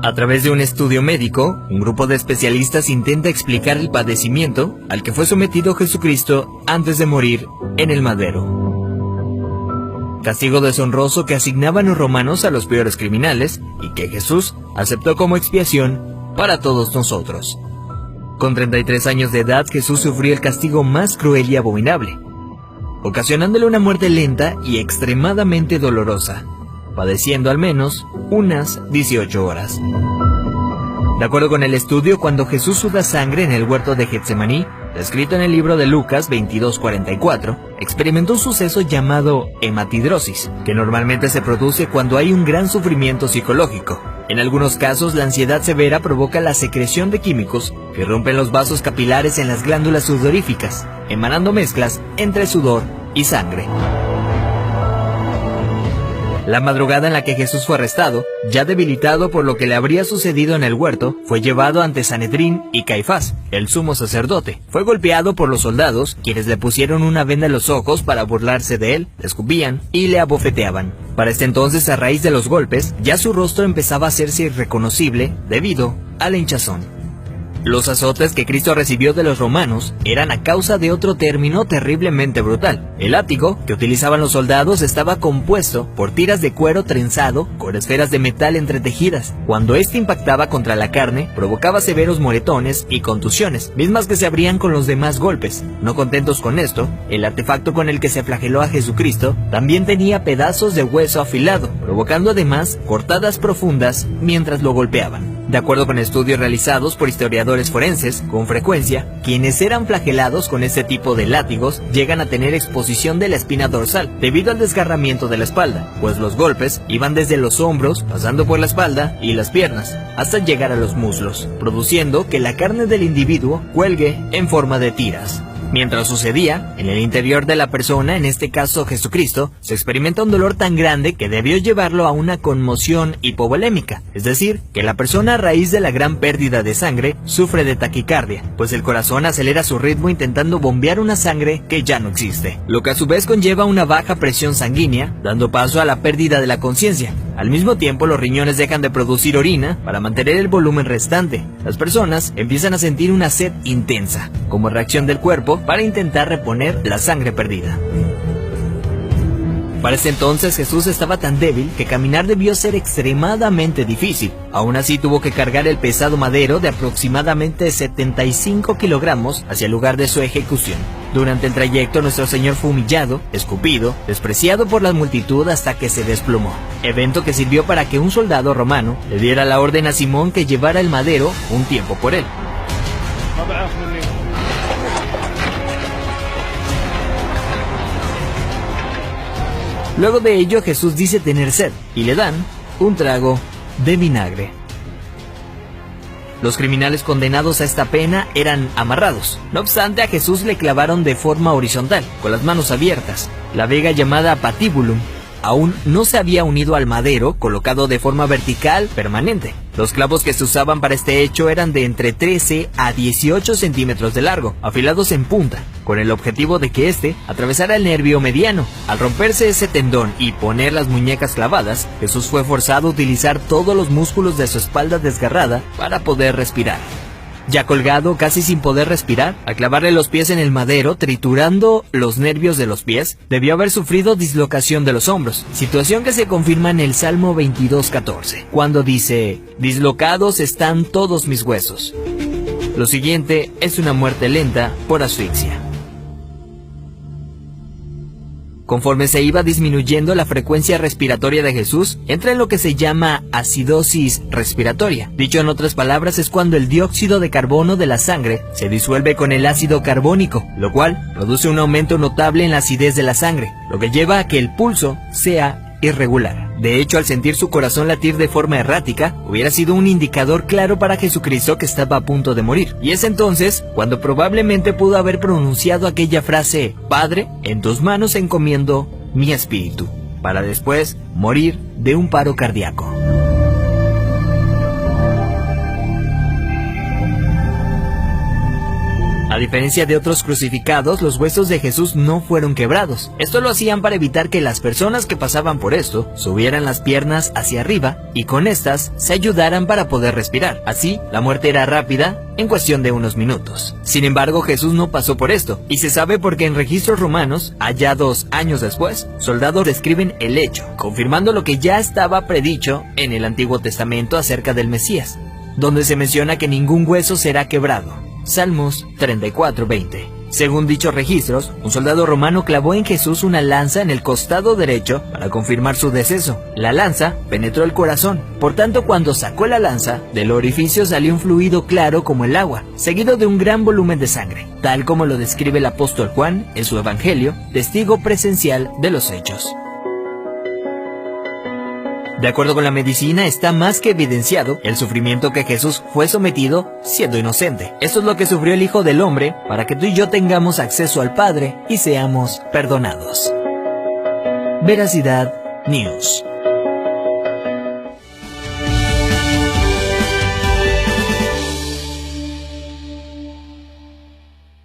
A través de un estudio médico, un grupo de especialistas intenta explicar el padecimiento al que fue sometido Jesucristo antes de morir en el madero. Castigo deshonroso que asignaban los romanos a los peores criminales y que Jesús aceptó como expiación para todos nosotros. Con 33 años de edad, Jesús sufrió el castigo más cruel y abominable, ocasionándole una muerte lenta y extremadamente dolorosa, padeciendo al menos unas 18 horas. De acuerdo con el estudio, cuando Jesús suda sangre en el huerto de Getsemaní, descrito en el libro de Lucas 22:44, experimentó un suceso llamado hematidrosis, que normalmente se produce cuando hay un gran sufrimiento psicológico. En algunos casos, la ansiedad severa provoca la secreción de químicos que rompen los vasos capilares en las glándulas sudoríficas, emanando mezclas entre sudor y sangre. La madrugada en la que Jesús fue arrestado, ya debilitado por lo que le habría sucedido en el huerto, fue llevado ante Sanedrín y Caifás, el sumo sacerdote. Fue golpeado por los soldados, quienes le pusieron una venda en los ojos para burlarse de él, le escupían y le abofeteaban. Para este entonces, a raíz de los golpes, ya su rostro empezaba a hacerse irreconocible debido a la hinchazón. Los azotes que Cristo recibió de los romanos eran a causa de otro término terriblemente brutal. El látigo que utilizaban los soldados estaba compuesto por tiras de cuero trenzado con esferas de metal entretejidas. Cuando este impactaba contra la carne, provocaba severos moretones y contusiones, mismas que se abrían con los demás golpes. No contentos con esto, el artefacto con el que se flageló a Jesucristo también tenía pedazos de hueso afilado, provocando además cortadas profundas mientras lo golpeaban. De acuerdo con estudios realizados por historiadores forenses, con frecuencia, quienes eran flagelados con este tipo de látigos llegan a tener exposición de la espina dorsal debido al desgarramiento de la espalda, pues los golpes iban desde los hombros, pasando por la espalda y las piernas, hasta llegar a los muslos, produciendo que la carne del individuo cuelgue en forma de tiras. Mientras sucedía, en el interior de la persona, en este caso Jesucristo, se experimenta un dolor tan grande que debió llevarlo a una conmoción hipovolémica, es decir, que la persona a raíz de la gran pérdida de sangre sufre de taquicardia, pues el corazón acelera su ritmo intentando bombear una sangre que ya no existe, lo que a su vez conlleva una baja presión sanguínea, dando paso a la pérdida de la conciencia. Al mismo tiempo, los riñones dejan de producir orina para mantener el volumen restante. Las personas empiezan a sentir una sed intensa, como reacción del cuerpo para intentar reponer la sangre perdida. Para ese entonces Jesús estaba tan débil que caminar debió ser extremadamente difícil. Aún así tuvo que cargar el pesado madero de aproximadamente 75 kilogramos hacia el lugar de su ejecución. Durante el trayecto nuestro Señor fue humillado, escupido, despreciado por la multitud hasta que se desplomó. Evento que sirvió para que un soldado romano le diera la orden a Simón que llevara el madero un tiempo por él. Luego de ello, Jesús dice tener sed, y le dan un trago de vinagre. Los criminales condenados a esta pena eran amarrados. No obstante, a Jesús le clavaron de forma horizontal, con las manos abiertas. La viga llamada patibulum aún no se había unido al madero, colocado de forma vertical permanente. Los clavos que se usaban para este hecho eran de entre 13 a 18 centímetros de largo, afilados en punta, con el objetivo de que éste atravesara el nervio mediano. Al romperse ese tendón y poner las muñecas clavadas, Jesús fue forzado a utilizar todos los músculos de su espalda desgarrada para poder respirar. Ya colgado, casi sin poder respirar, al clavarle los pies en el madero, triturando los nervios de los pies, debió haber sufrido dislocación de los hombros, situación que se confirma en el Salmo 22:14, cuando dice: «Dislocados están todos mis huesos». Lo siguiente es una muerte lenta por asfixia. Conforme se iba disminuyendo la frecuencia respiratoria de Jesús, entra en lo que se llama acidosis respiratoria. Dicho en otras palabras, es cuando el dióxido de carbono de la sangre se disuelve con el ácido carbónico, lo cual produce un aumento notable en la acidez de la sangre, lo que lleva a que el pulso sea irregular. De hecho, al sentir su corazón latir de forma errática, hubiera sido un indicador claro para Jesucristo que estaba a punto de morir. Y es entonces cuando probablemente pudo haber pronunciado aquella frase: «Padre, en tus manos encomiendo mi espíritu», para después morir de un paro cardíaco. A diferencia de otros crucificados, los huesos de Jesús no fueron quebrados. Esto lo hacían para evitar que las personas que pasaban por esto subieran las piernas hacia arriba y con estas se ayudaran para poder respirar. Así, la muerte era rápida en cuestión de unos minutos. Sin embargo, Jesús no pasó por esto, y se sabe porque en registros romanos, allá 2 años después, soldados describen el hecho, confirmando lo que ya estaba predicho en el Antiguo Testamento acerca del Mesías, donde se menciona que ningún hueso será quebrado. Salmos 34:20. Según dichos registros, un soldado romano clavó en Jesús una lanza en el costado derecho para confirmar su deceso. La lanza penetró el corazón, por tanto cuando sacó la lanza, del orificio salió un fluido claro como el agua, seguido de un gran volumen de sangre, tal como lo describe el apóstol Juan en su Evangelio, testigo presencial de los hechos. De acuerdo con la medicina, está más que evidenciado el sufrimiento que Jesús fue sometido siendo inocente. Esto es lo que sufrió el Hijo del Hombre para que tú y yo tengamos acceso al Padre y seamos perdonados. Veracidad News.